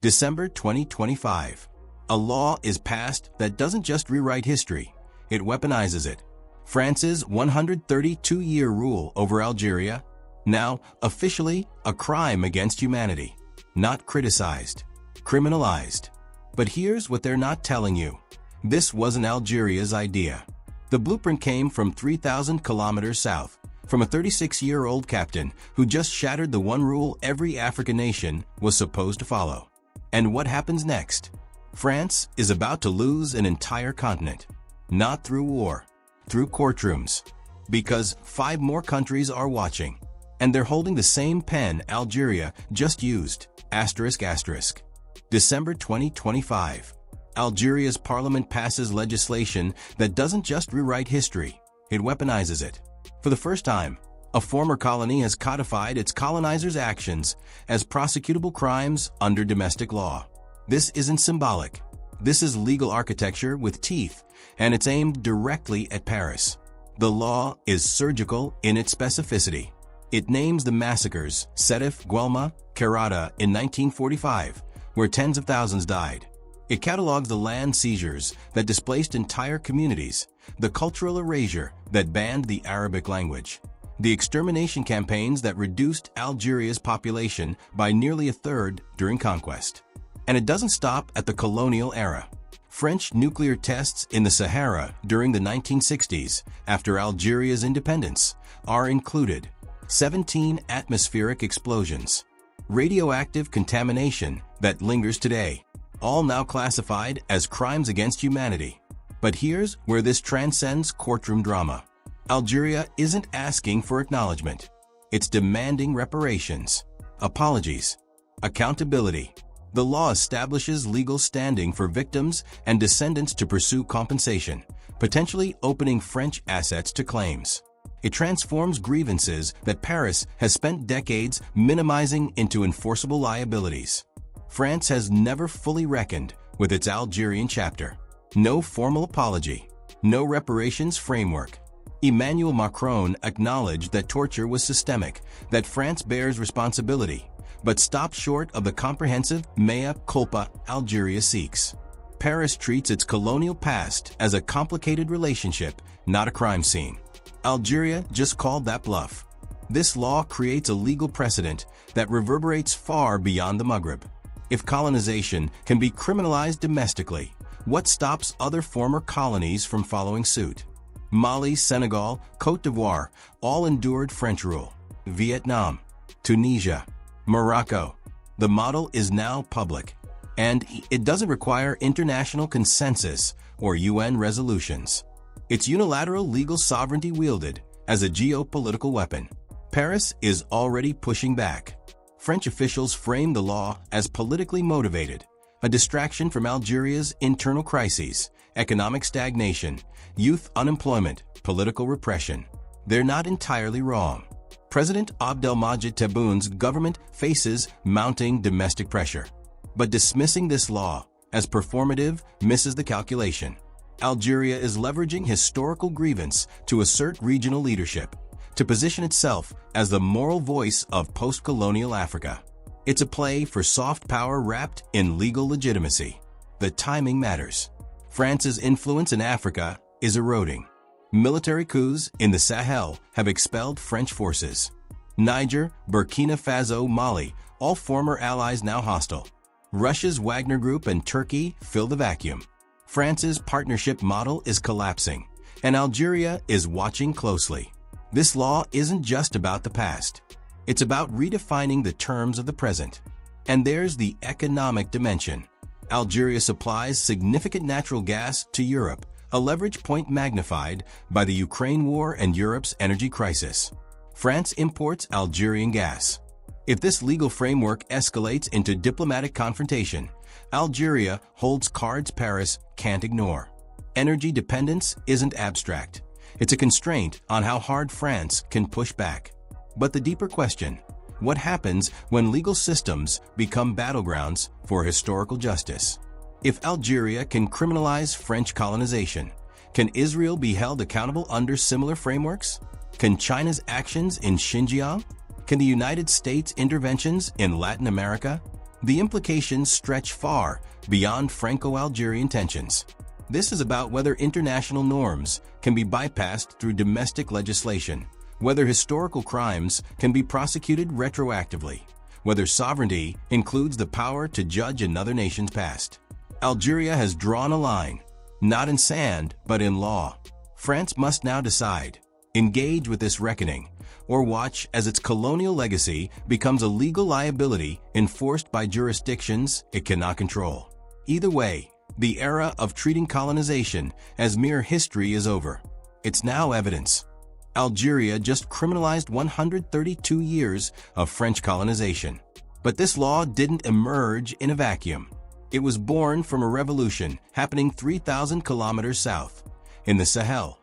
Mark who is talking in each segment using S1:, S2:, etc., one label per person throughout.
S1: December 2025. A law is passed that doesn't just rewrite history, it weaponizes it. France's 132-year rule over Algeria, now officially a crime against humanity. Not criticized, criminalized. But here's what they're not telling you. This wasn't Algeria's idea. The blueprint came from 3,000 kilometers south, from a 36-year-old captain who just shattered the one rule every African nation was supposed to follow. And what happens next? France is about to lose an entire continent. Not through war, through courtrooms. Because 5 more countries are watching. And they're holding the same pen Algeria just used. ***. December 2025. Algeria's parliament passes legislation that doesn't just rewrite history, it weaponizes it. For the first time, a former colony has codified its colonizers' actions as prosecutable crimes under domestic law. This isn't symbolic. This is legal architecture with teeth, and it's aimed directly at Paris. The law is surgical in its specificity. It names the massacres, Sétif, Guelma, Kerata in 1945, where tens of thousands died. It catalogs the land seizures that displaced entire communities, the cultural erasure that banned the Arabic language, the extermination campaigns that reduced Algeria's population by nearly a third during conquest. And it doesn't stop at the colonial era. French nuclear tests in the Sahara during the 1960s, after Algeria's independence, are included. 17 atmospheric explosions. Radioactive contamination that lingers today, all now classified as crimes against humanity. But here's where this transcends courtroom drama. Algeria isn't asking for acknowledgement. It's demanding reparations, apologies, accountability. The law establishes legal standing for victims and descendants to pursue compensation, potentially opening French assets to claims. It transforms grievances that Paris has spent decades minimizing into enforceable liabilities. France has never fully reckoned with its Algerian chapter. No formal apology, no reparations framework. Emmanuel Macron acknowledged that torture was systemic, that France bears responsibility, but stopped short of the comprehensive mea culpa Algeria seeks. Paris treats its colonial past as a complicated relationship, not a crime scene. Algeria just called that bluff. This law creates a legal precedent that reverberates far beyond the Maghreb. If colonization can be criminalized domestically, what stops other former colonies from following suit? Mali, Senegal, Côte d'Ivoire all endured French rule. Vietnam, Tunisia, Morocco. The model is now public, and it doesn't require international consensus or UN resolutions. It's unilateral legal sovereignty wielded as a geopolitical weapon. Paris is already pushing back. French officials frame the law as politically motivated, a distraction from Algeria's internal crises, economic stagnation, youth unemployment, political repression. They're not entirely wrong. President Abdelmadjid Tebboun's government faces mounting domestic pressure. But dismissing this law as performative misses the calculation. Algeria is leveraging historical grievance to assert regional leadership, to position itself as the moral voice of post-colonial Africa. It's a play for soft power wrapped in legal legitimacy. The timing matters. France's influence in Africa is eroding. Military coups in the Sahel have expelled French forces. Niger, Burkina Faso, Mali, all former allies now hostile. Russia's Wagner Group and Turkey fill the vacuum. France's partnership model is collapsing, and Algeria is watching closely. This law isn't just about the past. It's about redefining the terms of the present. And there's the economic dimension. Algeria supplies significant natural gas to Europe, a leverage point magnified by the Ukraine war and Europe's energy crisis. France imports Algerian gas. If this legal framework escalates into diplomatic confrontation, Algeria holds cards Paris can't ignore. Energy dependence isn't abstract. It's a constraint on how hard France can push back. But the deeper question, what happens when legal systems become battlegrounds for historical justice? If Algeria can criminalize French colonization, can Israel be held accountable under similar frameworks? Can China's actions in Xinjiang? Can the United States' interventions in Latin America? The implications stretch far beyond Franco-Algerian tensions. This is about whether international norms can be bypassed through domestic legislation, whether historical crimes can be prosecuted retroactively, whether sovereignty includes the power to judge another nation's past. Algeria has drawn a line, not in sand, but in law. France must now decide, engage with this reckoning, or watch as its colonial legacy becomes a legal liability enforced by jurisdictions it cannot control. Either way, the era of treating colonization as mere history is over. It's now evidence. Algeria just criminalized 132 years of French colonization. But this law didn't emerge in a vacuum. It was born from a revolution happening 3,000 kilometers south, in the Sahel,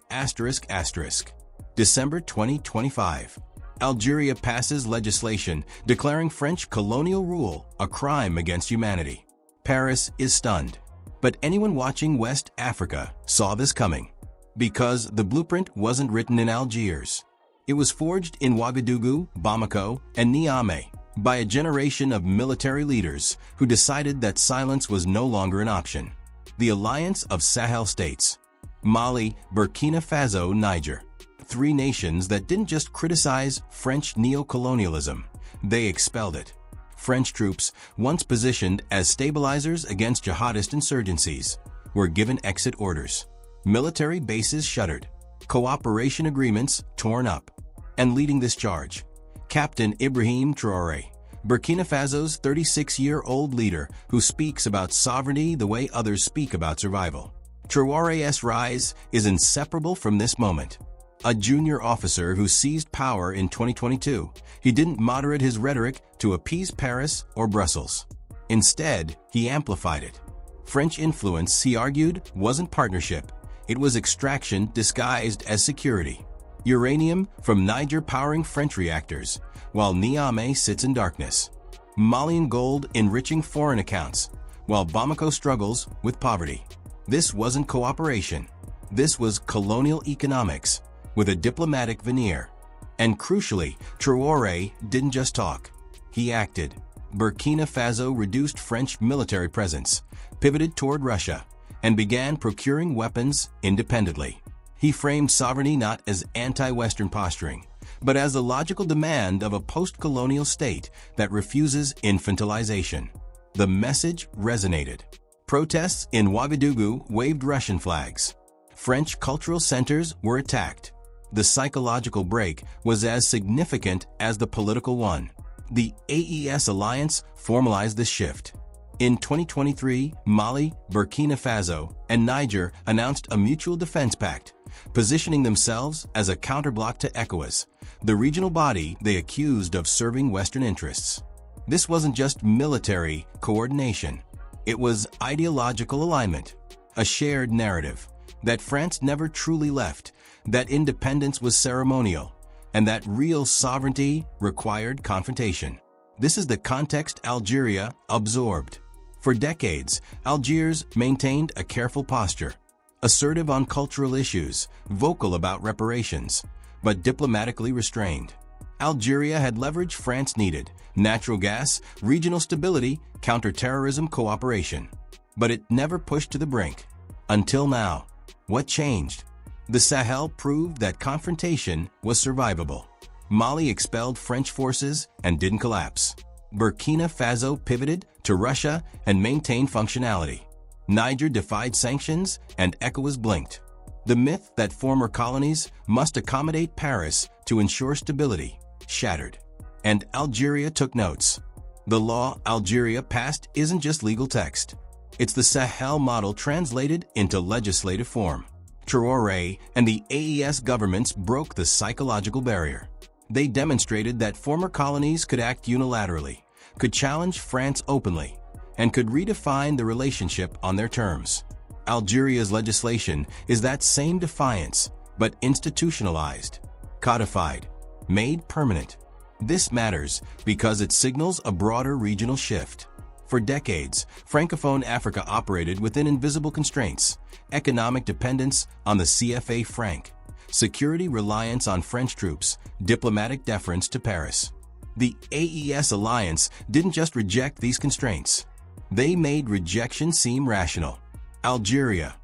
S1: December 2025. Algeria passes legislation declaring French colonial rule a crime against humanity. Paris is stunned. But anyone watching West Africa saw this coming. Because the blueprint wasn't written in Algiers. It was forged in Ouagadougou, Bamako, and Niamey by a generation of military leaders who decided that silence was no longer an option. The alliance of Sahel states, Mali, Burkina Faso, Niger. Three nations that didn't just criticize French neocolonialism, they expelled it. French troops, once positioned as stabilizers against jihadist insurgencies, were given exit orders. Military bases shuttered, cooperation agreements torn up. And leading this charge, Captain Ibrahim Traoré, Burkina Faso's 36-year-old leader who speaks about sovereignty the way others speak about survival. Traoré's rise is inseparable from this moment. A junior officer who seized power in 2022, he didn't moderate his rhetoric to appease Paris or Brussels. Instead, he amplified it. French influence, he argued, wasn't partnership. It was extraction disguised as security. Uranium from Niger powering French reactors, while Niamey sits in darkness. Malian gold enriching foreign accounts, while Bamako struggles with poverty. This wasn't cooperation. This was colonial economics with a diplomatic veneer. And crucially, Traoré didn't just talk. He acted. Burkina Faso reduced French military presence, pivoted toward Russia, and began procuring weapons independently. He framed sovereignty not as anti-Western posturing, but as the logical demand of a post-colonial state that refuses infantilization. The message resonated. Protests in Ouagadougou waved Russian flags. French cultural centers were attacked. The psychological break was as significant as the political one. The AES alliance formalized this shift. In 2023, Mali, Burkina Faso, and Niger announced a mutual defense pact, positioning themselves as a counterblock to ECOWAS, the regional body they accused of serving Western interests. This wasn't just military coordination. It was ideological alignment, a shared narrative that France never truly left, that independence was ceremonial, and that real sovereignty required confrontation. This is the context Algeria absorbed. For decades, Algiers maintained a careful posture, assertive on cultural issues, vocal about reparations, but diplomatically restrained. Algeria had leverage France needed: natural gas, regional stability, counterterrorism cooperation. But it never pushed to the brink. Until now. What changed? The Sahel proved that confrontation was survivable. Mali expelled French forces and didn't collapse. Burkina Faso pivoted to Russia and maintained functionality. Niger defied sanctions and ECOWAS blinked. The myth that former colonies must accommodate Paris to ensure stability shattered. And Algeria took notes. The law Algeria passed isn't just legal text. It's the Sahel model translated into legislative form. Traoré and the AES governments broke the psychological barrier. They demonstrated that former colonies could act unilaterally, could challenge France openly, and could redefine the relationship on their terms. Algeria's legislation is that same defiance, but institutionalized, codified, made permanent. This matters because it signals a broader regional shift. For decades, Francophone Africa operated within invisible constraints: economic dependence on the CFA franc, security reliance on French troops, diplomatic deference to Paris. The AES alliance didn't just reject these constraints. They made rejection seem rational. Algeria,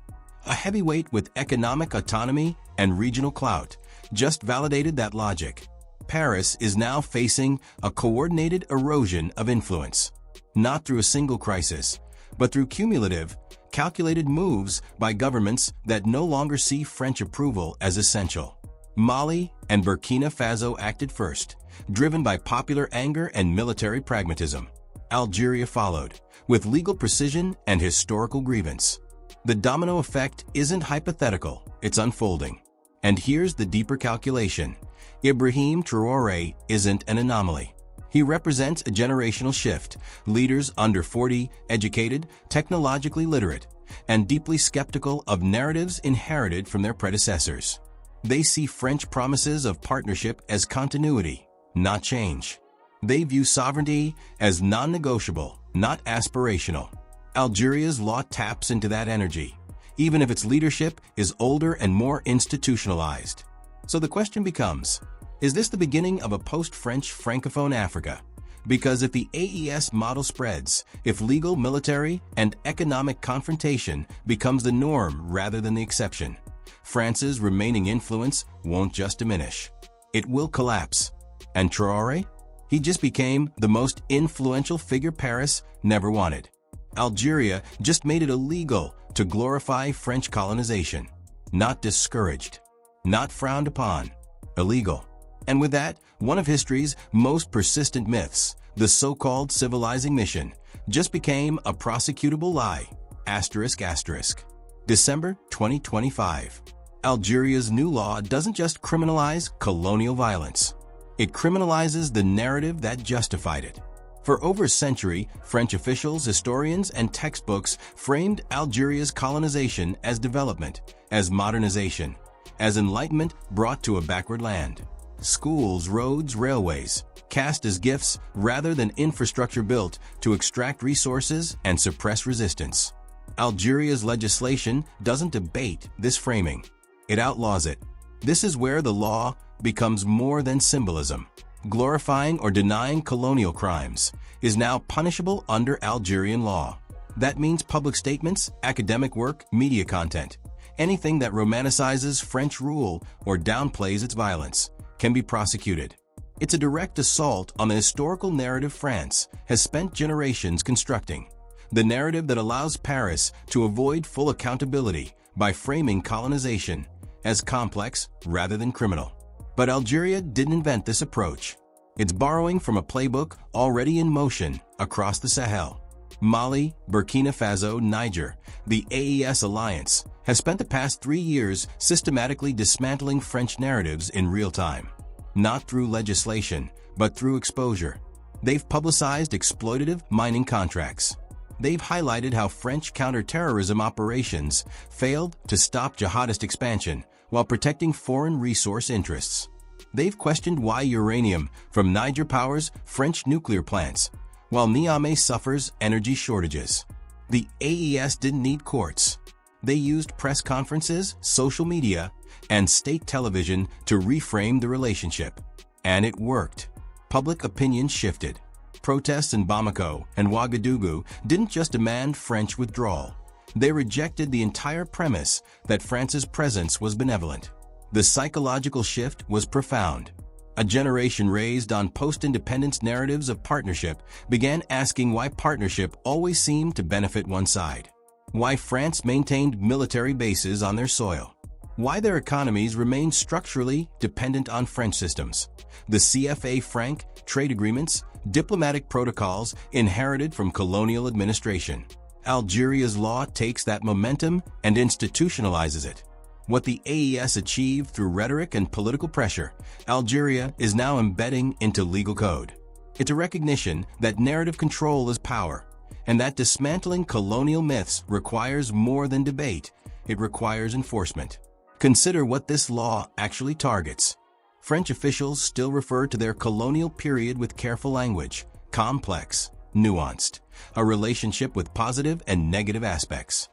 S1: a heavyweight with economic autonomy and regional clout, just validated that logic. Paris is now facing a coordinated erosion of influence, not through a single crisis, but through cumulative, calculated moves by governments that no longer see French approval as essential. Mali and Burkina Faso acted first, driven by popular anger and military pragmatism. Algeria followed, with legal precision and historical grievance. The domino effect isn't hypothetical, it's unfolding. And here's the deeper calculation. Ibrahim Traoré isn't an anomaly. He represents a generational shift, leaders under 40, educated, technologically literate, and deeply skeptical of narratives inherited from their predecessors. They see French promises of partnership as continuity, not change. They view sovereignty as non-negotiable, not aspirational. Algeria's law taps into that energy, even if its leadership is older and more institutionalized. So the question becomes, is this the beginning of a post-French Francophone Africa? Because if the AES model spreads, if legal, military, and economic confrontation becomes the norm rather than the exception, France's remaining influence won't just diminish. It will collapse. And Traoré? He just became the most influential figure Paris never wanted. Algeria just made it illegal to glorify French colonization. Not discouraged, not frowned upon, illegal. And with that, one of history's most persistent myths, the so-called civilizing mission, just became a prosecutable lie. Asterisk, asterisk. December 2025. Algeria's new law doesn't just criminalize colonial violence. It criminalizes the narrative that justified it. For over a century, French officials, historians, and textbooks framed Algeria's colonization as development, as modernization, as enlightenment brought to a backward land. Schools, roads, railways, cast as gifts rather than infrastructure built to extract resources and suppress resistance. Algeria's legislation doesn't debate this framing. It outlaws it. This is where the law becomes more than symbolism. Glorifying or denying colonial crimes is now punishable under Algerian law. That means public statements, academic work, media content, anything that romanticizes French rule or downplays its violence can be prosecuted. It's a direct assault on the historical narrative France has spent generations constructing. The narrative that allows Paris to avoid full accountability by framing colonization as complex rather than criminal. But Algeria didn't invent this approach. It's borrowing from a playbook already in motion across the Sahel. Mali, Burkina Faso, Niger, the AES alliance, has spent the past 3 years systematically dismantling French narratives in real time. Not through legislation, but through exposure. They've publicized exploitative mining contracts. They've highlighted how French counterterrorism operations failed to stop jihadist expansion while protecting foreign resource interests. They've questioned why uranium from Niger powers French nuclear plants, while Niamey suffers energy shortages. The AES didn't need courts. They used press conferences, social media, and state television to reframe the relationship. And it worked. Public opinion shifted. Protests in Bamako and Ouagadougou didn't just demand French withdrawal. They rejected the entire premise that France's presence was benevolent. The psychological shift was profound. A generation raised on post-independence narratives of partnership began asking why partnership always seemed to benefit one side. Why France maintained military bases on their soil. Why their economies remained structurally dependent on French systems. The CFA franc, trade agreements, diplomatic protocols inherited from colonial administration. Algeria's law takes that momentum and institutionalizes it. What the AES achieved through rhetoric and political pressure, Algeria is now embedding into legal code. It's a recognition that narrative control is power, and that dismantling colonial myths requires more than debate, it requires enforcement. Consider what this law actually targets. French officials still refer to their colonial period with careful language, complex, nuanced, a relationship with positive and negative aspects.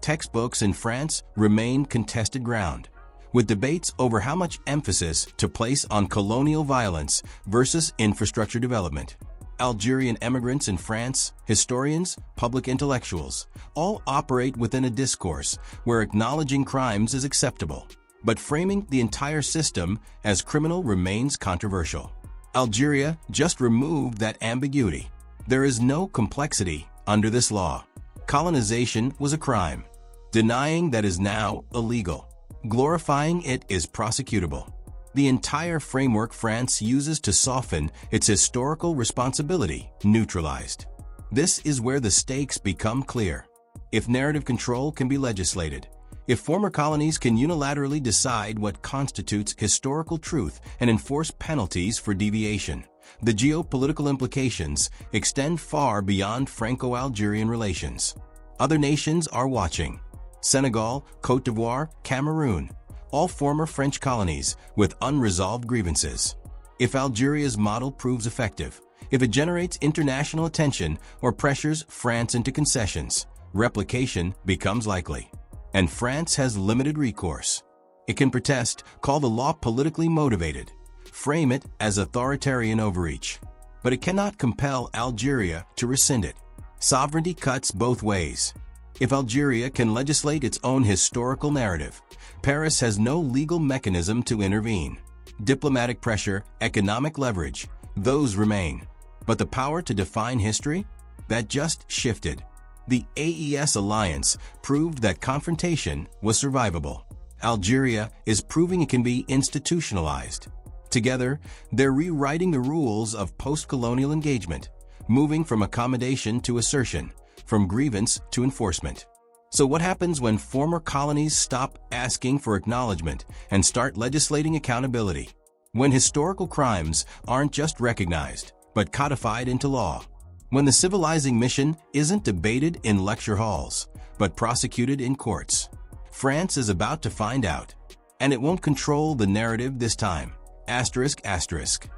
S1: Textbooks in France remain contested ground. with debates over how much emphasis to place on colonial violence versus infrastructure development. Algerian immigrants in France, historians, public intellectuals, all operate within a discourse where acknowledging crimes is acceptable, but framing the entire system as criminal remains controversial. Algeria just removed that ambiguity. There is no complexity under this law. Colonization was a crime. Denying that is now illegal. Glorifying it is prosecutable. The entire framework France uses to soften its historical responsibility neutralized. This is where the stakes become clear. If narrative control can be legislated, if former colonies can unilaterally decide what constitutes historical truth and enforce penalties for deviation, the geopolitical implications extend far beyond Franco-Algerian relations. Other nations are watching. Senegal, Côte d'Ivoire, Cameroon, all former French colonies with unresolved grievances. If Algeria's model proves effective, if it generates international attention or pressures France into concessions, replication becomes likely. And France has limited recourse. It can protest, call the law politically motivated, frame it as authoritarian overreach, but it cannot compel Algeria to rescind it. Sovereignty cuts both ways. If Algeria can legislate its own historical narrative, Paris has no legal mechanism to intervene. Diplomatic pressure, economic leverage, those remain. But the power to define history? That just shifted. The AES alliance proved that confrontation was survivable. Algeria is proving it can be institutionalized. Together, they're rewriting the rules of post-colonial engagement, moving from accommodation to assertion, from grievance to enforcement. So what happens when former colonies stop asking for acknowledgement and start legislating accountability? When historical crimes aren't just recognized, but codified into law? When the civilizing mission isn't debated in lecture halls, but prosecuted in courts? France is about to find out. And it won't control the narrative this time. Asterisk, asterisk.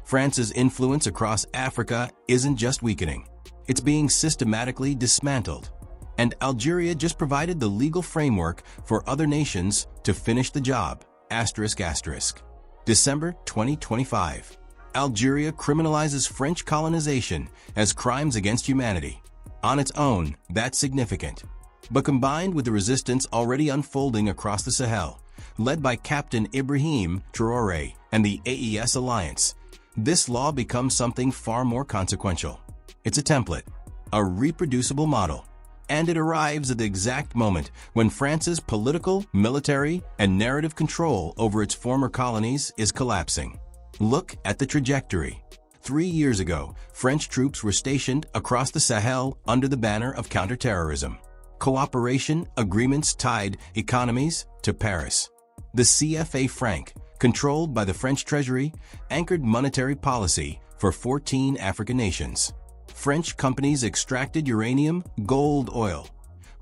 S1: France's influence across Africa isn't just weakening. It's being systematically dismantled. And Algeria just provided the legal framework for other nations to finish the job. Asterisk, asterisk. December 2025. Algeria criminalizes French colonization as crimes against humanity. On its own, that's significant. But combined with the resistance already unfolding across the Sahel, led by Captain Ibrahim Traoré and the AES alliance, this law becomes something far more consequential. It's a template, a reproducible model, and it arrives at the exact moment when France's political, military, and narrative control over its former colonies is collapsing. Look at the trajectory. 3 years ago, French troops were stationed across the Sahel under the banner of counterterrorism. Cooperation agreements tied economies to Paris. The CFA franc, controlled by the French Treasury, anchored monetary policy for 14 African nations. French companies extracted uranium, gold, oil,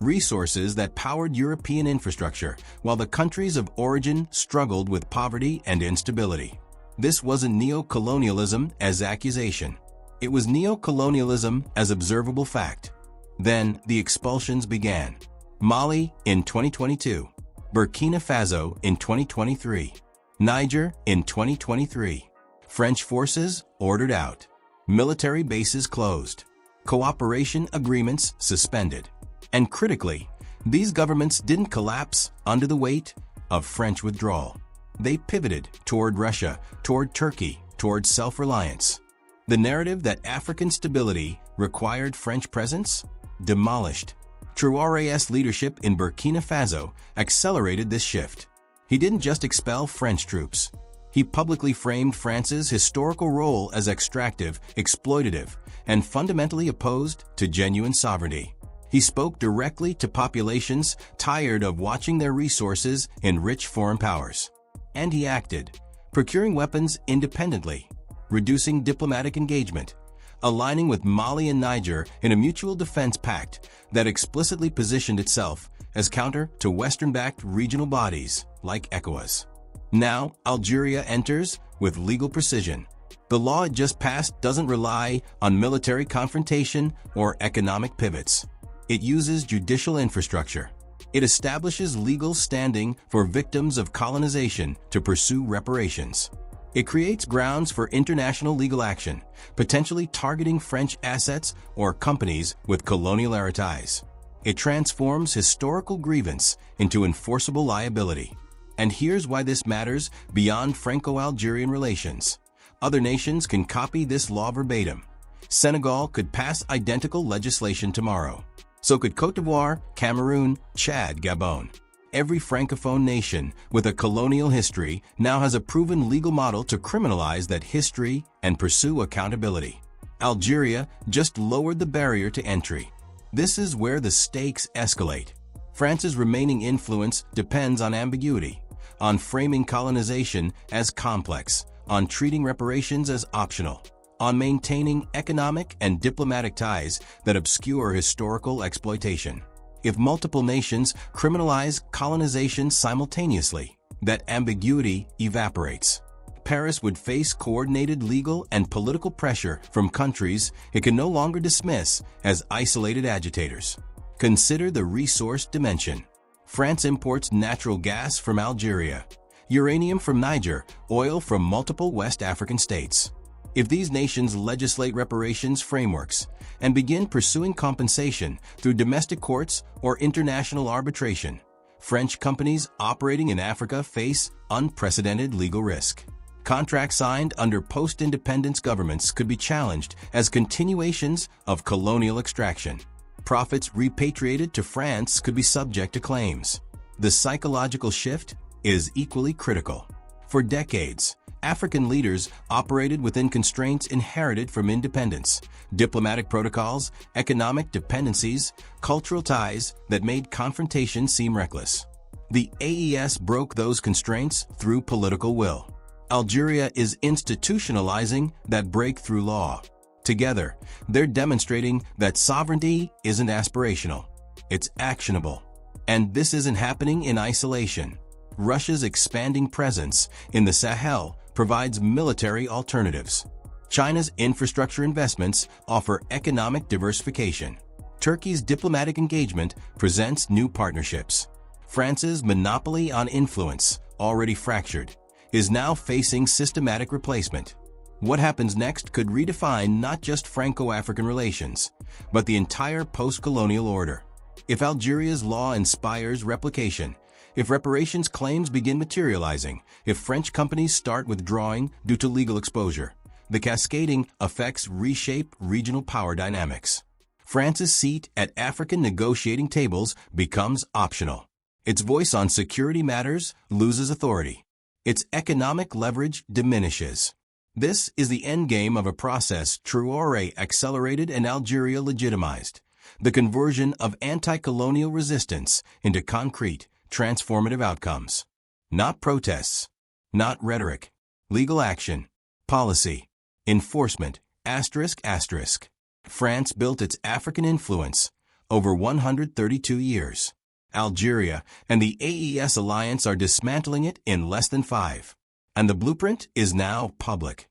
S1: resources that powered European infrastructure, while the countries of origin struggled with poverty and instability. This wasn't neo-colonialism as accusation. It was neo-colonialism as observable fact. Then the expulsions began. Mali in 2022, Burkina Faso in 2023, Niger in 2023. French forces ordered out. Military bases closed. Cooperation agreements suspended. And critically, these governments didn't collapse under the weight of French withdrawal. They pivoted toward Russia, toward Turkey, toward self-reliance. The narrative that African stability required French presence? Demolished. Traoré's leadership in Burkina Faso accelerated this shift. He didn't just expel French troops. He publicly framed France's historical role as extractive, exploitative, and fundamentally opposed to genuine sovereignty. He spoke directly to populations tired of watching their resources enrich foreign powers. And he acted, procuring weapons independently, reducing diplomatic engagement, aligning with Mali and Niger in a mutual defense pact that explicitly positioned itself as counter to Western-backed regional bodies like ECOWAS. Now, Algeria enters with legal precision. The law it just passed doesn't rely on military confrontation or economic pivots. It uses judicial infrastructure, It establishes legal standing for victims of colonization to pursue reparations. It creates grounds for international legal action, potentially targeting French assets or companies with colonial ties. It transforms historical grievance into enforceable liability. And here's why this matters beyond Franco-Algerian relations. Other nations can copy this law verbatim. Senegal could pass identical legislation tomorrow. So could Côte d'Ivoire, Cameroon, Chad, Gabon. Every Francophone nation with a colonial history now has a proven legal model to criminalize that history and pursue accountability. Algeria just lowered the barrier to entry. This is where the stakes escalate. France's remaining influence depends on ambiguity, on framing colonization as complex, on treating reparations as optional, on maintaining economic and diplomatic ties that obscure historical exploitation. If multiple nations criminalize colonization simultaneously, that ambiguity evaporates. Paris would face coordinated legal and political pressure from countries it can no longer dismiss as isolated agitators. Consider the resource dimension. France imports natural gas from Algeria, uranium from Niger, oil from multiple West African states. If these nations legislate reparations frameworks and begin pursuing compensation through domestic courts or international arbitration, French companies operating in Africa face unprecedented legal risk. Contracts signed under post-independence governments could be challenged as continuations of colonial extraction. Profits repatriated to France could be subject to claims. The psychological shift is equally critical. For decades, African leaders operated within constraints inherited from independence, diplomatic protocols, economic dependencies, cultural ties that made confrontation seem reckless. The AES broke those constraints through political will. Algeria is institutionalizing that breakthrough law. Together, they're demonstrating that sovereignty isn't aspirational, it's actionable. And this isn't happening in isolation. Russia's expanding presence in the Sahel provides military alternatives. China's infrastructure investments offer economic diversification. Turkey's diplomatic engagement presents new partnerships. France's monopoly on influence, already fractured, is now facing systematic replacement. What happens next could redefine not just Franco-African relations, but the entire post-colonial order. If Algeria's law inspires replication, if reparations claims begin materializing, if French companies start withdrawing due to legal exposure, the cascading effects reshape regional power dynamics. France's seat at African negotiating tables becomes optional. Its voice on security matters loses authority. Its economic leverage diminishes. This is the endgame of a process Traoré accelerated and Algeria legitimized. The conversion of anti-colonial resistance into concrete, transformative outcomes. Not protests, not rhetoric, legal action, policy, enforcement, ***. France built its African influence over 132 years. Algeria and the AES alliance are dismantling it in less than 5. And the blueprint is now public.